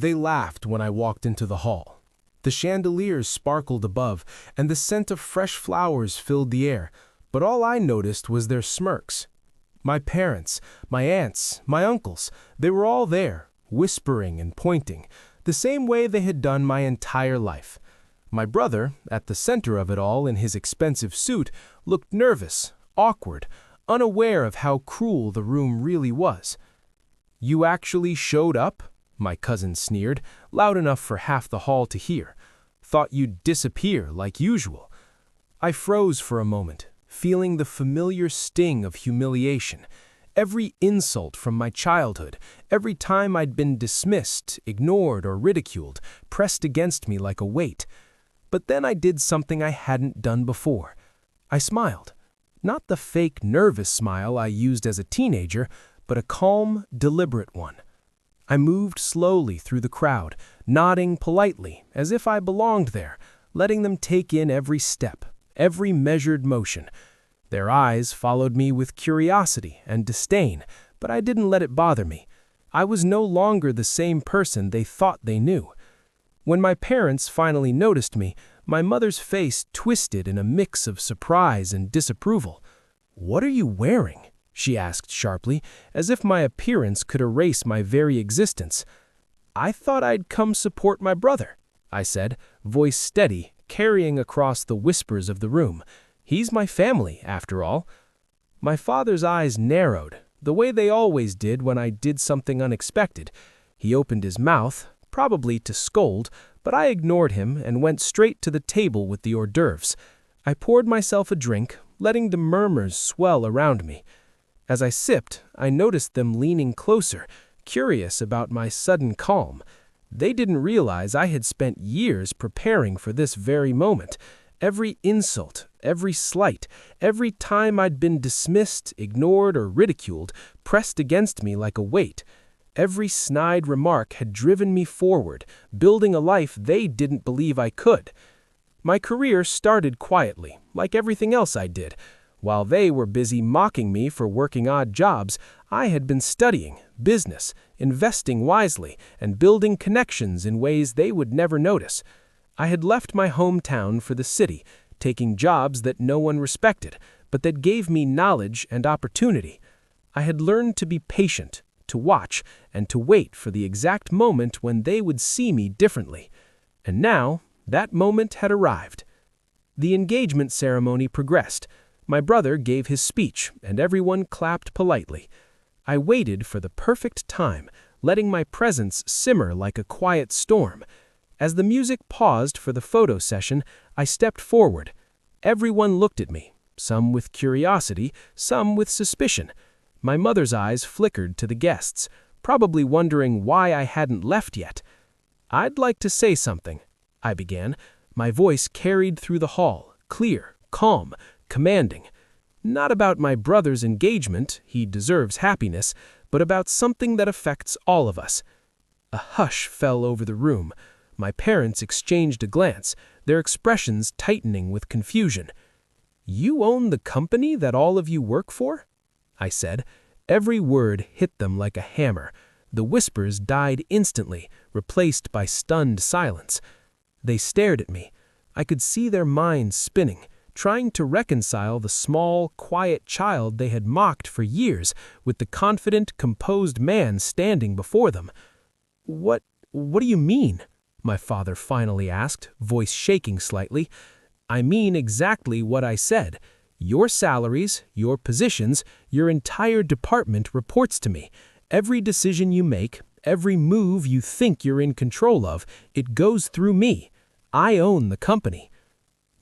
They laughed when I walked into the hall. The chandeliers sparkled above, and the scent of fresh flowers filled the air, but all I noticed was their smirks. My parents, my aunts, my uncles, they were all there, whispering and pointing, the same way they had done my entire life. My brother, at the center of it all in his expensive suit, looked nervous, awkward, unaware of how cruel the room really was. "You actually showed up?" my cousin sneered, loud enough for half the hall to hear. "Thought you'd disappear like usual." I froze for a moment, feeling the familiar sting of humiliation. Every insult from my childhood, every time I'd been dismissed, ignored, or ridiculed, pressed against me like a weight. But then I did something I hadn't done before. I smiled. Not the fake, nervous smile I used as a teenager, but a calm, deliberate one. I moved slowly through the crowd, nodding politely, as if I belonged there, letting them take in every step, every measured motion. Their eyes followed me with curiosity and disdain, but I didn't let it bother me. I was no longer the same person they thought they knew. When my parents finally noticed me, my mother's face twisted in a mix of surprise and disapproval. "What are you wearing?" she asked sharply, as if my appearance could erase my very existence. "I thought I'd come support my brother," I said, voice steady, carrying across the whispers of the room. "He's my family, after all." My father's eyes narrowed, the way they always did when I did something unexpected. He opened his mouth, probably to scold, but I ignored him and went straight to the table with the hors d'oeuvres. I poured myself a drink, letting the murmurs swell around me. As I sipped, I noticed them leaning closer, curious about my sudden calm. They didn't realize I had spent years preparing for this very moment. Every insult, every slight, every time I'd been dismissed, ignored, or ridiculed, pressed against me like a weight. Every snide remark had driven me forward, building a life they didn't believe I could. My career started quietly, like everything else I did. While they were busy mocking me for working odd jobs, I had been studying business, investing wisely, and building connections in ways they would never notice. I had left my hometown for the city, taking jobs that no one respected, but that gave me knowledge and opportunity. I had learned to be patient, to watch, and to wait for the exact moment when they would see me differently. And now, that moment had arrived. The engagement ceremony progressed. My brother gave his speech, and everyone clapped politely. I waited for the perfect time, letting my presence simmer like a quiet storm. As the music paused for the photo session, I stepped forward. Everyone looked at me, some with curiosity, some with suspicion. My mother's eyes flickered to the guests, probably wondering why I hadn't left yet. "I'd like to say something," I began. My voice carried through the hall, clear, calm, commanding. Not about my brother's engagement, he deserves happiness, but about something that affects all of us. A hush fell over the room. My parents exchanged a glance, their expressions tightening with confusion. "You own the company that all of you work for?" I said. Every word hit them like a hammer. The whispers died instantly, replaced by stunned silence. They stared at me. I could see their minds spinning, trying to reconcile the small, quiet child they had mocked for years with the confident, composed man standing before them. What do you mean?" my father finally asked, voice shaking slightly. "I mean exactly what I said. Your salaries, your positions, your entire department reports to me. Every decision you make, every move you think you're in control of, it goes through me. I own the company."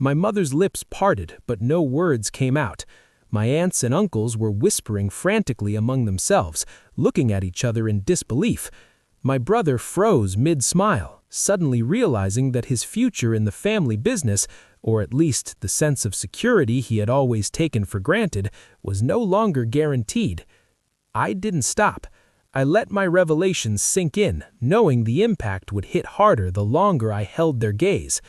My mother's lips parted, but no words came out. My aunts and uncles were whispering frantically among themselves, looking at each other in disbelief. My brother froze mid-smile, suddenly realizing that his future in the family business, or at least the sense of security he had always taken for granted, was no longer guaranteed. I didn't stop. I let my revelations sink in, knowing the impact would hit harder the longer I held their gaze.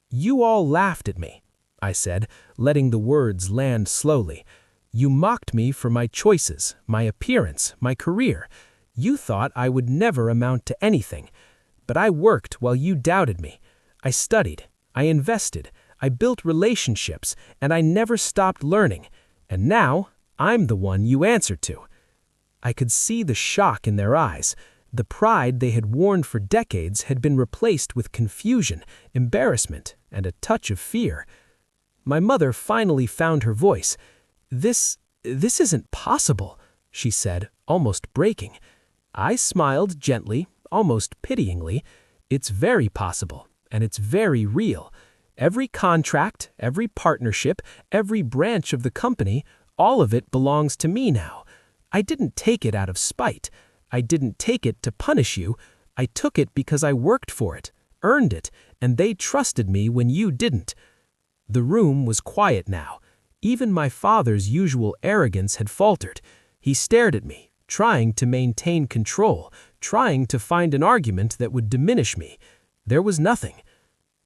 "You all laughed at me," I said, letting the words land slowly. "You mocked me for my choices, my appearance, my career. You thought I would never amount to anything. But I worked while you doubted me. I studied, I invested, I built relationships, and I never stopped learning. And now, I'm the one you answer to." I could see the shock in their eyes. The pride they had worn for decades had been replaced with confusion, embarrassment, and a touch of fear. My mother finally found her voice. This isn't possible," she said, almost breaking. I smiled gently, almost pityingly. "It's very possible, and it's very real. Every contract, every partnership, every branch of the company, all of it belongs to me now. I didn't take it out of spite. I didn't take it to punish you. I took it because I worked for it, earned it, and they trusted me when you didn't." The room was quiet now. Even my father's usual arrogance had faltered. He stared at me, trying to maintain control, trying to find an argument that would diminish me. There was nothing.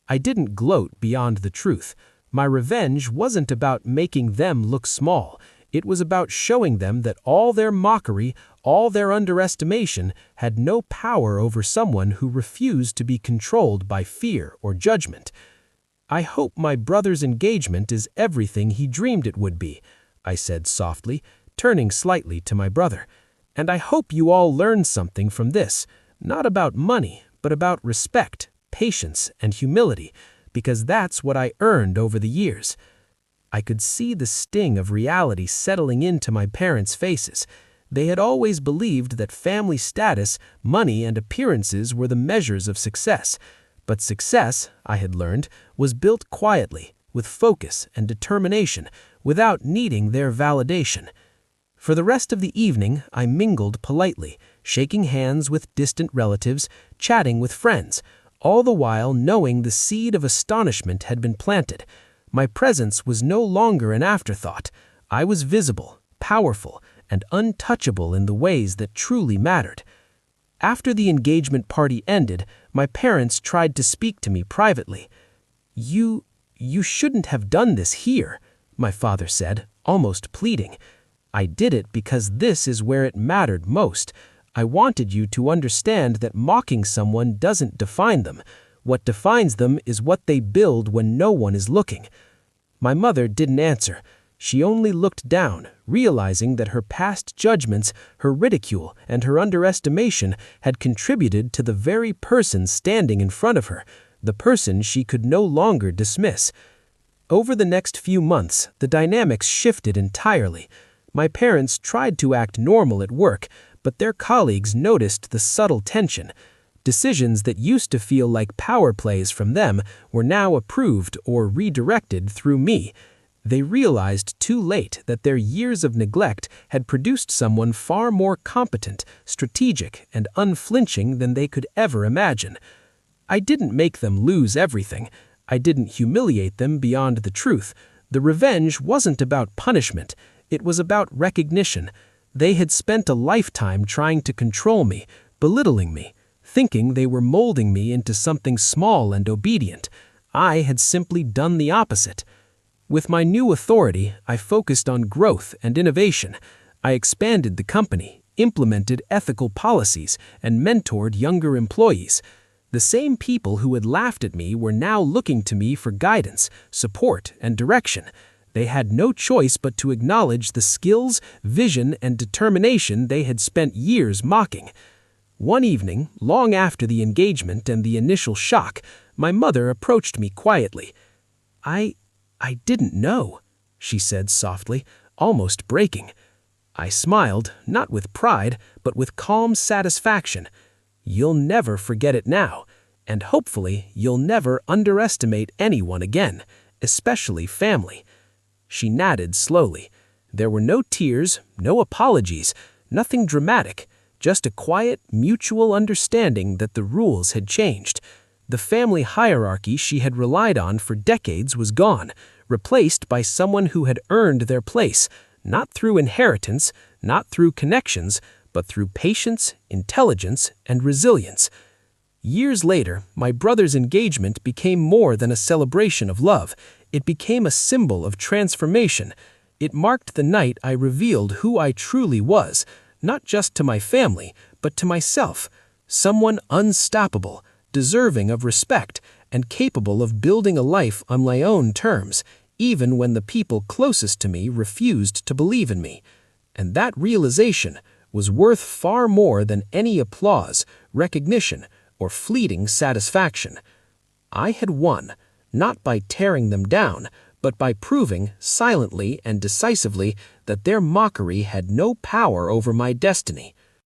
I didn't gloat beyond the truth. My revenge wasn't about making them look small. It was about showing them that all their mockery, all their underestimation, had no power over someone who refused to be controlled by fear or judgment. "I hope my brother's engagement is everything he dreamed it would be," I said softly, turning slightly to my brother. "And I hope you all learned something from this, not about money, but about respect, patience, and humility, because that's what I earned over the years." I could see the sting of reality settling into my parents' faces. They had always believed that family status, money, and appearances were the measures of success. But success, I had learned, was built quietly, with focus and determination, without needing their validation. For the rest of the evening, I mingled politely, shaking hands with distant relatives, chatting with friends, all the while knowing the seed of astonishment had been planted. My presence was no longer an afterthought. I was visible, powerful, and untouchable in the ways that truly mattered. After the engagement party ended, my parents tried to speak to me privately. You shouldn't have done this here," my father said, almost pleading. "I did it because this is where it mattered most. I wanted you to understand that mocking someone doesn't define them. What defines them is what they build when no one is looking." My mother didn't answer. She only looked down, realizing that her past judgments, her ridicule, and her underestimation had contributed to the very person standing in front of her, the person she could no longer dismiss. Over the next few months, the dynamics shifted entirely. My parents tried to act normal at work, but their colleagues noticed the subtle tension. Decisions that used to feel like power plays from them were now approved or redirected through me. They realized too late that their years of neglect had produced someone far more competent, strategic, and unflinching than they could ever imagine. I didn't make them lose everything. I didn't humiliate them beyond the truth. The revenge wasn't about punishment. It was about recognition. They had spent a lifetime trying to control me, belittling me, thinking they were molding me into something small and obedient. I had simply done the opposite. With my new authority, I focused on growth and innovation. I expanded the company, implemented ethical policies, and mentored younger employees. The same people who had laughed at me were now looking to me for guidance, support, and direction. They had no choice but to acknowledge the skills, vision, and determination they had spent years mocking. One evening, long after the engagement and the initial shock, my mother approached me quietly. I didn't know," she said softly, almost breaking. I smiled, not with pride, but with calm satisfaction. "You'll never forget it now, and hopefully you'll never underestimate anyone again, especially family." She nodded slowly. There were no tears, no apologies, nothing dramatic, just a quiet, mutual understanding that the rules had changed. The family hierarchy she had relied on for decades was gone, replaced by someone who had earned their place, not through inheritance, not through connections, but through patience, intelligence, and resilience. Years later, my brother's engagement became more than a celebration of love. It became a symbol of transformation. It marked the night I revealed who I truly was, not just to my family, but to myself. someone unstoppable, deserving of respect, and capable of building a life on my own terms, even when the people closest to me refused to believe in me. And that realization was worth far more than any applause, recognition, or fleeting satisfaction. I had won, not by tearing them down, but by proving, silently and decisively, that their mockery had no power over my destiny.